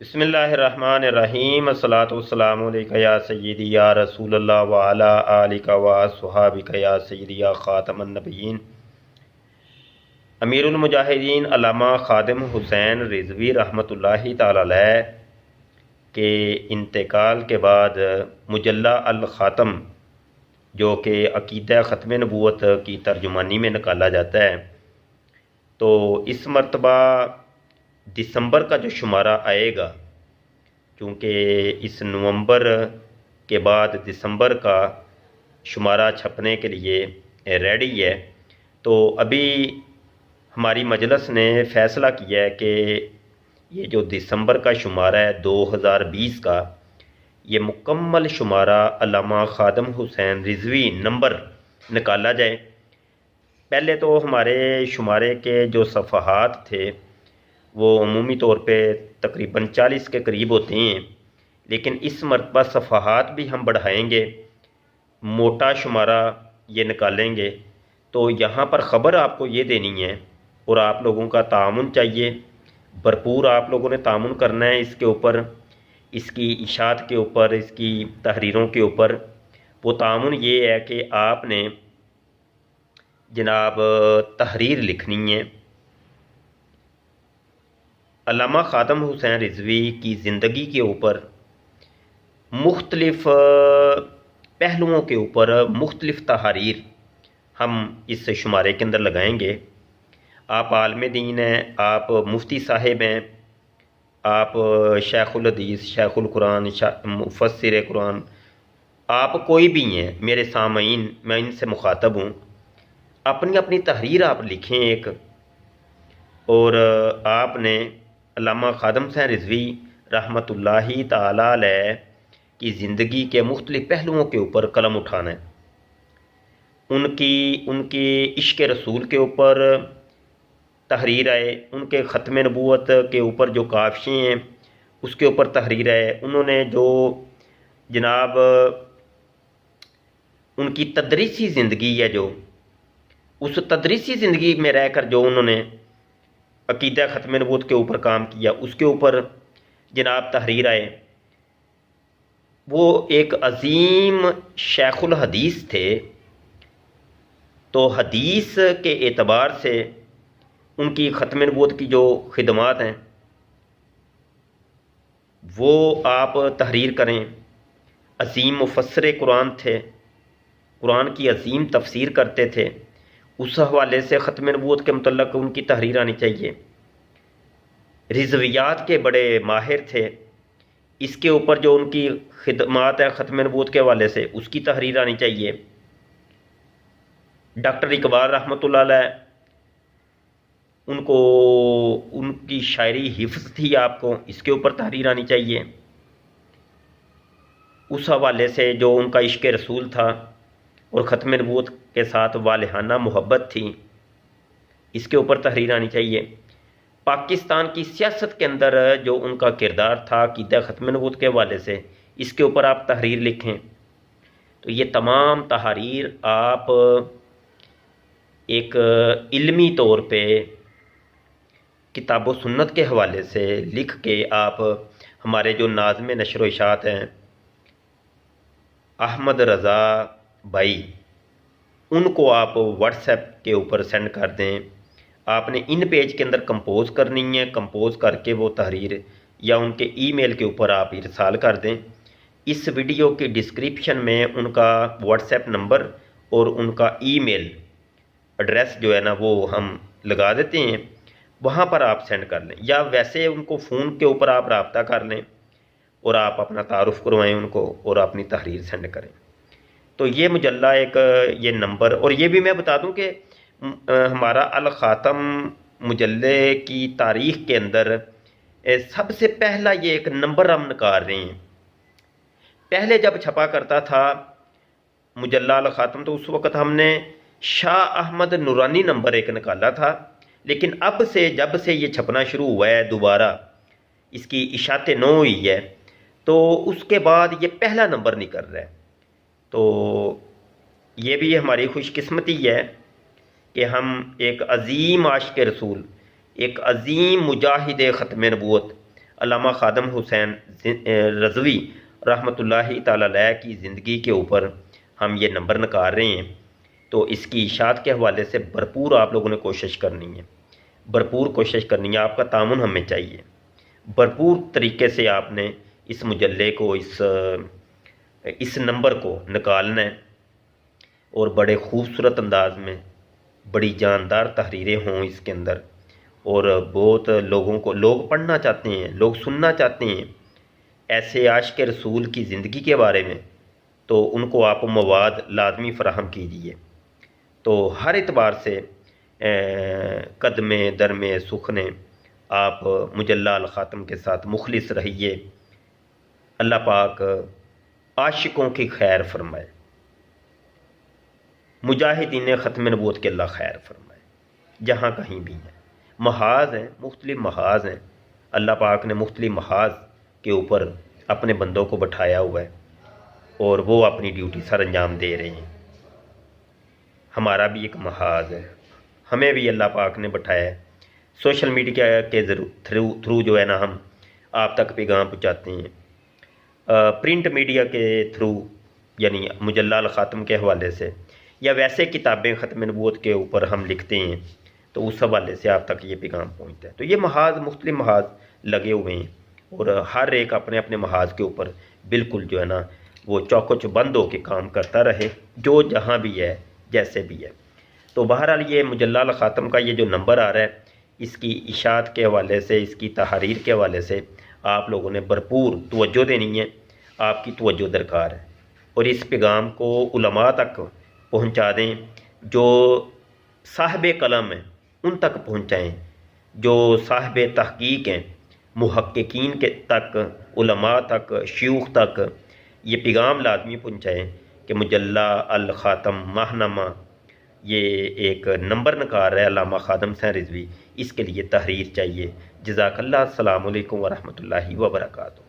बिस्मिल्लाहिर्रहमानिर्रहीम अस्सलातु वस्सलामु अलैका या सय्यदी या रसूलल्लाह व अला आलिका व अस्हाबिका या सय्यदी या खातमन नबिय्यीन। अमीरुल मुजाहिदीन अल्लामा खादिम हुसैन रिजवी रहमतुल्लाहि ताला अलैह के इंतकाल के बाद मुजल्ला अल ख़ातम जो कि अक़ीदा ख़त्म नबूवत की तर्जुमानी में निकाला जाता है, तो इस मरतबा दिसंबर का जो शुमारा आएगा, चूँकि इस नवंबर के बाद दिसंबर का शुमारा छपने के लिए रेडी है, तो अभी हमारी मजलिस ने फ़ैसला किया है कि ये जो दिसंबर का शुमारा है 2020 का, ये मुकम्मल शुमारा अल्लामा खादिम हुसैन रिजवी नंबर निकाला जाए। पहले तो हमारे शुमारे के जो सफ़हात थे वो अमूमी तौर पे तकरीबन 40 के करीब होते हैं, लेकिन इस मरतबा सफ़हात भी हम बढ़ाएंगे, मोटा शुमारा ये निकालेंगे। तो यहाँ पर ख़बर आपको ये देनी है और आप लोगों का तामुन चाहिए, भरपूर आप लोगों ने तामुन करना है इसके ऊपर, इसकी इशात के ऊपर, इसकी तहरीरों के ऊपर। वो तामुन ये है कि आपने जनाब तहरीर लिखनी है अल्लामा खादिम हुसैन रिजवी की ज़िंदगी के ऊपर, मुख्तलिफ़ पहलुओं के ऊपर मुख्तलिफ़ तहरीर हम इस शुमारे के अंदर लगाएंगे। आप आलिम दीन हैं, आप मुफ्ती साहिब हैं, आप शेखुल हदीस, शेखुल कुरान, मुफस्सिर कुरान, आप कोई भी हैं मेरे सामईन, मैं इनसे मुखातब हूँ। अपनी अपनी तहरीर आप लिखें एक, और आपने अल्लामा खादिम हुसैन रिजवी रहमतुल्लाहि ताला अलैह की ज़िंदगी के मुख्तलिफ़ पहलुओं के ऊपर कलम उठाना है। उनके इश्क़ रसूल के ऊपर तहरीर आए, उनके ख़त्म नबूवत के ऊपर जो काफ़िशें हैं उसके ऊपर तहरीर आए, उन्होंने जो जनाब उनकी तदरीसी ज़िंदगी है, जो उस तदरीसी ज़िंदगी में रहकर जो उन्होंने अक़ीदा ख़त्म नबूवत के ऊपर काम किया, उसके ऊपर जनाब तहरीर आए। वो एक अज़ीम शेखुल हदीस थे, तो हदीस के एतबार से उनकी ख़त्म नबूवत की जो खिदमात हैं वो आप तहरीर करें। अज़ीम मुफस्सिर कुरान थे, कुरान की अज़ीम तफसीर करते थे, उस हवाले से ख़त्म नबूवत के मुतल्लक़ उनकी तहरीर आनी चाहिए। रिज़वियात के बड़े माहिर थे, इसके ऊपर जो उनकी खिदमात है ख़त्म नबूवत के हवाले से उसकी तहरीर आनी चाहिए। डॉक्टर इकबाल रहमतुल्लाह अलैह, उनको उनकी शायरी हिफ्ज़ थी, आपको इसके ऊपर तहरीर आनी चाहिए। उस हवाले से जो उनका इश्क़ रसूल था और ख़त्म नबूवत के साथ वालिहाना मोहब्बत थी, इसके ऊपर तहरीर आनी चाहिए। पाकिस्तान की सियासत के अंदर जो उनका किरदार था अक़ीदा ख़त्म नबूवत के हवाले से, इसके ऊपर आप तहरीर लिखें। तो ये तमाम तहरीर आप एक इल्मी तौर पे किताब व सुन्नत के हवाले से लिख के आप हमारे जो नाज़िम नशर व इशात हैं अहमद रज़ा भाई, उनको आप व्हाट्सएप के ऊपर सेंड कर दें। आपने इन पेज के अंदर कंपोज़ करनी है, कंपोज़ करके वो तहरीर या उनके ईमेल के ऊपर आप इरसाल कर दें। इस वीडियो की डिस्क्रिप्शन में उनका व्हाट्सएप नंबर और उनका ईमेल एड्रेस जो है ना वो हम लगा देते हैं, वहाँ पर आप सेंड कर लें, या वैसे उनको फ़ोन के ऊपर आप रब्ता कर लें और आप अपना तारुफ़ करवाएं उनको और अपनी तहरीर सेंड करें। तो ये मुजल्ला एक ये नंबर, और ये भी मैं बता दूं कि हमारा अल ख़ातम मुजल्ले की तारीख़ के अंदर सबसे पहला ये एक नंबर हम निकाल रहे हैं। पहले जब छपा करता था मुजल्ला अल ख़ातम, तो उस वक़्त हमने शाह अहमद नूरानी नंबर एक निकाला था, लेकिन अब से जब से ये छपना शुरू हुआ है दोबारा, इसकी इशात नौ हुई है, तो उसके बाद ये पहला नंबर निकल रहा है। तो ये भी हमारी खुशकिस्मती है कि हम एक अज़ीम आशिक़ रसूल, एक अज़ीम मुजाहिद ख़त्म नबूवत अल्लामा खादम हुसैन रज़वी रहमतुल्लाहि ताला अलैह की ज़िंदगी के ऊपर हम ये नंबर निकाल रहे हैं। तो इसकी इशात के हवाले से भरपूर आप लोगों ने कोशिश करनी है, भरपूर कोशिश करनी है, आपका तामुन हमें चाहिए। भरपूर तरीके से आपने इस मुजल्ले को, इस नंबर को निकालना है और बड़े खूबसूरत अंदाज में बड़ी जानदार तहरीरें हों इसके अंदर, और बहुत लोगों को, लोग पढ़ना चाहते हैं, लोग सुनना चाहते हैं ऐसे आशिक़ रसूल की ज़िंदगी के बारे में, तो उनको आप मवाद लाजमी फ़राहम कीजिए। तो हर एतबार से कदमे दरमे सुखने आप मुजल्ला अल ख़ातम के साथ मुखलिस रहिए। अल्लाह पाक आशिकों की खैर फरमाए, मुजाहिदीन ख़त्म नबूवत के अल्लाह खैर फरमाए, जहाँ कहीं भी हैं। महाज हैं, मुख्तलिफ महाज हैं, अल्लाह पाक ने मुख्तलिफ महाज के ऊपर अपने बंदों को बैठाया हुआ है और वो अपनी ड्यूटी सर अंजाम दे रहे हैं। हमारा भी एक महाज है, हमें भी अल्लाह पाक ने बैठाया है। सोशल मीडिया के थ्रू जो है ना, हम आप तक पैगाम पहुँचाते हैं। प्रिंट मीडिया के थ्रू यानी मुजल्ला अल ख़ातम के हवाले से, या वैसे किताबें ख़त्म नबूवत के ऊपर हम लिखते हैं, तो उस हवाले से आप तक ये पैगाम पहुँचता है। तो ये महाज, मुख्तलिफ महाज लगे हुए हैं और हर एक अपने अपने महाज के ऊपर बिल्कुल जो है ना वो चौको चौबंद होकर काम करता रहे, जो जहाँ भी है, जैसे भी है। तो बहरहाल ये मुजल्ला अल ख़ातम का ये जो नंबर आ रहा है, इसकी इशात के हवाले से, इसकी तहरीर के हवाले से आप लोगों ने भरपूर तवज्जो देनी है, आपकी तवज्जो दरकार है। और इस पैगाम को उलमा तक पहुँचा दें, जो साहिब कलम हैं उन तक पहुँचाएँ, जो साहिब तहकीक हैं, मुहक्किकीन के तक, उलमा तक, शयूख तक ये पैगाम लाजमी पहुँचाएँ कि मुजल्ला अल ख़ातम माहनामा ये एक नंबर निकाल रहा है अल्लामा खादम हुसैन रिज़वी, इसके लिए तहरीर चाहिए। जज़ाकल्लाह। अस्सलामु अलैकुम व रहमतुल्लाहि व बरकातुहू।